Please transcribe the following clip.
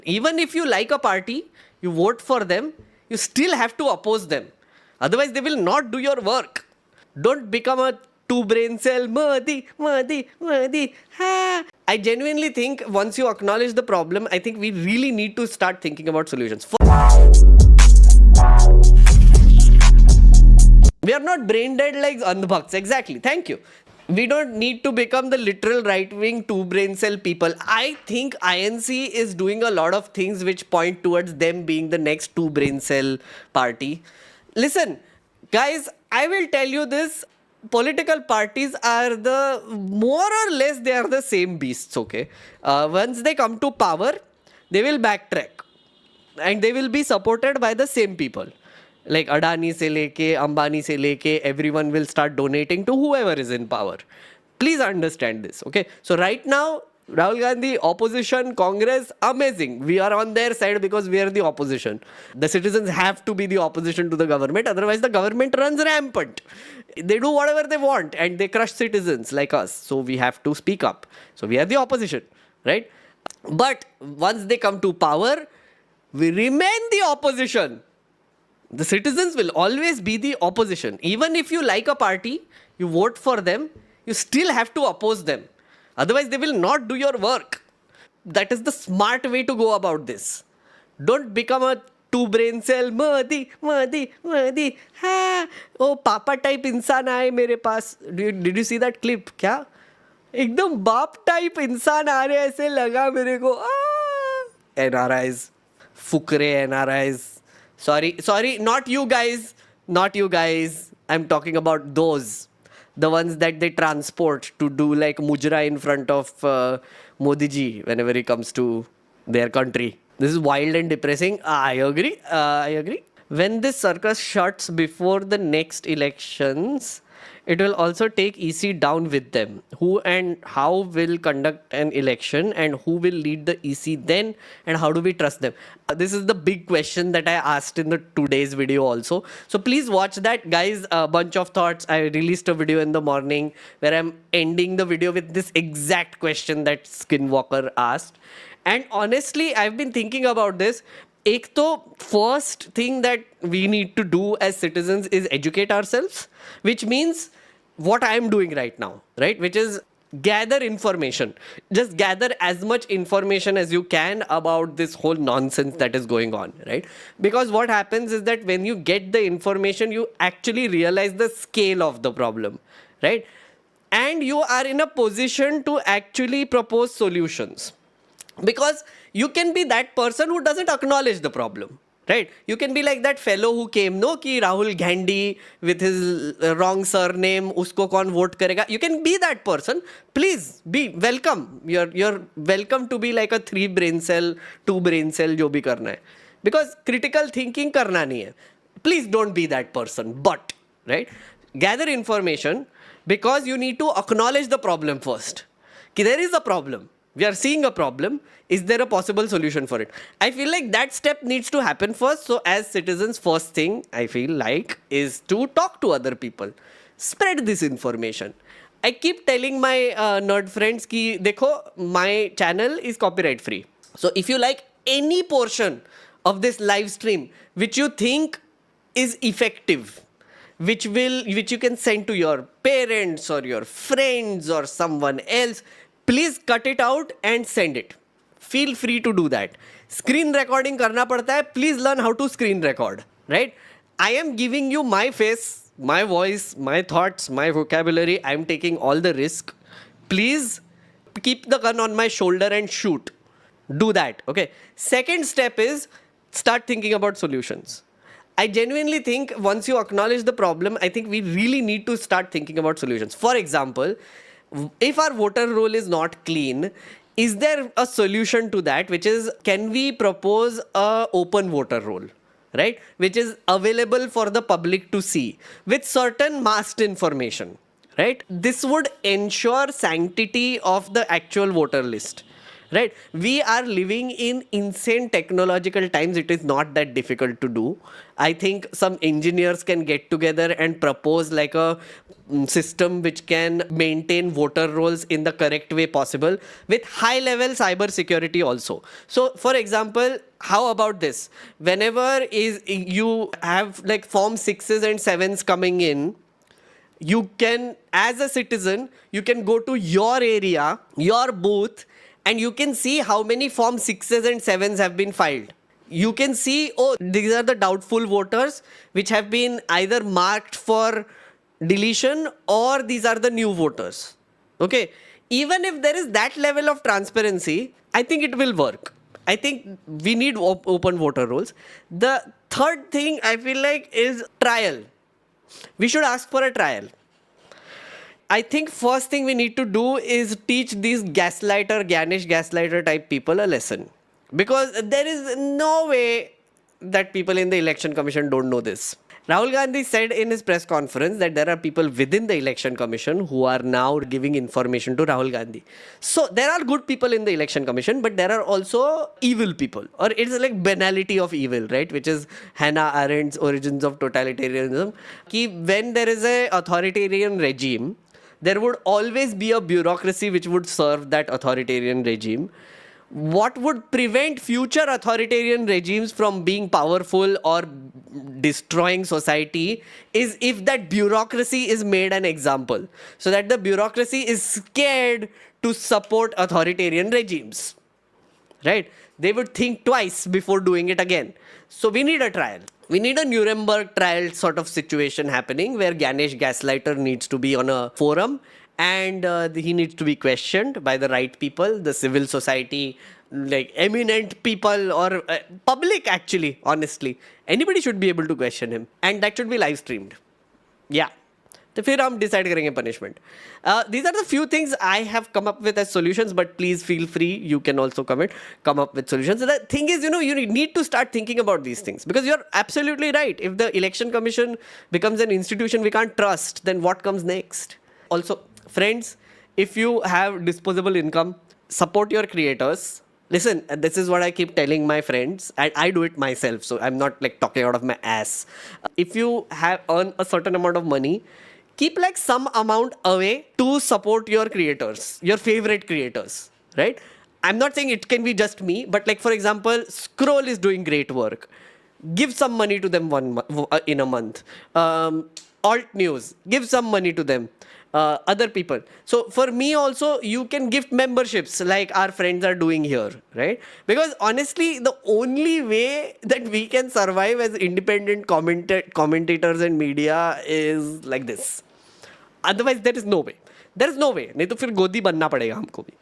Even if you like a party, you vote for them, you still have to oppose them. Otherwise, they will not do your work. Don't become a two-brain cell, Modi, Modi, Modi. Ha. I genuinely think once you acknowledge the problem, I think we really need to start thinking about solutions. We are not brain dead like andhbhakts. Exactly. Thank you. We don't need to become the literal right-wing two-brain cell people. I think INC is doing a lot of things which point towards them being the next two-brain cell party. Listen, guys, I will tell you this. Political parties are the more or less they are the same beasts. Okay, once they come to power, they will backtrack, and they will be supported by the same people. Like Adani se leke, Ambani se leke, everyone will start donating to whoever is in power. Please understand this, okay? So right now, Rahul Gandhi, opposition, Congress, amazing. We are on their side because we are the opposition. The citizens have to be the opposition to the government. Otherwise, the government runs rampant. They do whatever they want and they crush citizens like us. So we have to speak up. So we are the opposition, right? But once they come to power, we remain the opposition. The citizens will always be the opposition. Even if you like a party, you vote for them, you still have to oppose them. Otherwise, they will not do your work. That is the smart way to go about this. Don't become a two-brain cell. Modi, Modi, Modi. Ha. Oh, Papa type इंसान आए मेरे पास. Did you see that clip? क्या? एकदम बाप type इंसान आ रहे ऐसे लगा मेरे को. NRIs. Fukrey NRIs. Sorry, not you guys. Not you guys. I'm talking about those. The ones that they transport to do like mujra in front of Modi ji whenever he comes to their country. This is wild and depressing. I agree. When this circus shuts before the next elections, it will also take EC down with them. Who and how will conduct an election and who will lead the EC then and how do we trust them? This is the big question that I asked in the today's video also. So please watch that, guys. A bunch of thoughts. I released a video in the morning where I'm ending the video with this exact question that Skinwalker asked. And honestly, I've been thinking about this. एक तो first thing that we need to do as citizens is educate ourselves, which means what I am doing right now, right? Which is gather information. Just gather as much information as you can about this whole nonsense that is going on, right? Because what happens is that when you get the information, you actually realize the scale of the problem, right? And you are in a position to actually propose solutions. Because you can be that person who doesn't acknowledge the problem, right? You can be like that fellow who came, no, ki Rahul Gandhi with his wrong surname, usko kaun vote karega. You can be that person. Please be welcome. You're welcome to be like a 3-brain cell, 2-brain cell, jo bhi karna hai. Because critical thinking karna nahi hai. Please don't be that person. But, right? Gather information because you need to acknowledge the problem first. Ki there is a problem. We are seeing a problem. Is there a possible solution for it? I feel like that step needs to happen first. So as citizens, first thing I feel like is to talk to other people. Spread this information. I keep telling my nerd friends ki, dekho, my channel is copyright free. So if you like any portion of this live stream which you think is effective, which you can send to your parents or your friends or someone else, please cut it out and send it. Feel free to do that. Screen recording karna padta hai. Please learn how to screen record, right? I am giving you my face, my voice, my thoughts, my vocabulary. I am taking all the risk. Please keep the gun on my shoulder and shoot. Do that, okay? Second step is start thinking about solutions. I genuinely think once you acknowledge the problem, I think we really need to start thinking about solutions. For example, if our voter roll is not clean, is there a solution to that, which is, can we propose a open voter roll, right? Which is available for the public to see with certain masked information, right? This would ensure sanctity of the actual voter list, Right? We are living in insane technological times. It is not that difficult to do. I think some engineers can get together and propose like a system which can maintain voter rolls in the correct way possible with high level cyber security also. So, for example, how about this? Whenever is you have like form 6s and 7s coming in, you can, as a citizen, you can go to your area, your booth, and you can see how many form 6s and 7s have been filed. You can see, oh, these are the doubtful voters which have been either marked for deletion, or these are the new voters. Okay, even if there is that level of transparency, I think it will work. I think we need open voter rolls. The third thing I feel like is trial. We should ask for a trial. I think first thing we need to do is teach these Ganesh gaslighter type people a lesson. Because there is no way that people in the election commission don't know this. Rahul Gandhi said in his press conference that there are people within the election commission who are now giving information to Rahul Gandhi. So there are good people in the election commission, but there are also evil people. Or it's like banality of evil, right? Which is Hannah Arendt's Origins of Totalitarianism. Ki when there is a authoritarian regime, there would always be a bureaucracy which would serve that authoritarian regime. What would prevent future authoritarian regimes from being powerful or destroying society is if that bureaucracy is made an example, so that the bureaucracy is scared to support authoritarian regimes. Right? They would think twice before doing it again. So we need a trial. We need a Nuremberg trial sort of situation happening where Ganesh Gaslighter needs to be on a forum, and he needs to be questioned by the right people, the civil society, like eminent people, or public actually, honestly. Anybody should be able to question him, and that should be live streamed. Yeah. तो फिर हम decide करेंगे punishment. These are the few things I have come up with as solutions, but please feel free, you can also come up with solutions. So the thing is, you need to start thinking about these things, because you're absolutely right. If the election commission becomes an institution we can't trust, then what comes next? Also, friends, if you have disposable income, support your creators. Listen, this is what I keep telling my friends, and I do it myself, so I'm not like talking out of my ass. If you have earned a certain amount of money, keep like some amount away to support your creators, your favorite creators, right? I'm not saying it can be just me, but like, for example, Scroll is doing great work. Give some money to them in a month. Alt News, give some money to them. Other people. So for me also, you can gift memberships like our friends are doing here, right? Because honestly, the only way that we can survive as independent commentators and media is like this. Otherwise, there is no way. There is no way. नहीं तो फिर गोदी बनना पड़ेगा हमको भी.